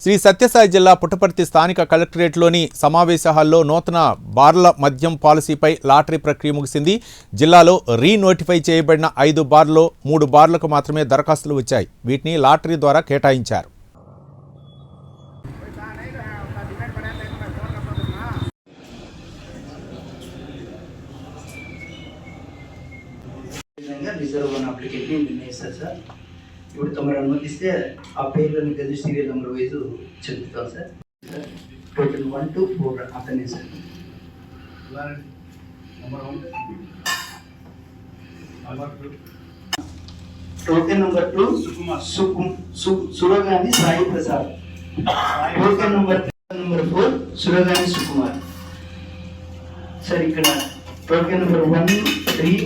శ్రీ సత్యసాయి జిల్లా పుట్టపర్తి స్థానిక కలెక్టరేట్లోని సమావేశ హాల్లో నూతన బార్ల మద్యం పాలసీపై లాటరీ ప్రక్రియ ముగిసింది. జిల్లాలో రీనోటిఫై చేయబడిన 5 బార్లలో 3 బార్లకు మాత్రమే దరఖాస్తులు వచ్చాయి. వీటిని లాటరీ ద్వారా కేటాయించారు. ఇప్పుడు తమరు అనుమతిస్తే ఆ పేర్లను కలిసి సీరియల్ నెంబర్ వైజ్ చెప్తాం సార్. టోటల్ 1 to 4 అతనే sir. Token number 2 Suragani Sai Prasad. Token number 4 Suragani Sukumar sir. ఇక్కడ టోకెన్ నెంబర్ 1, 3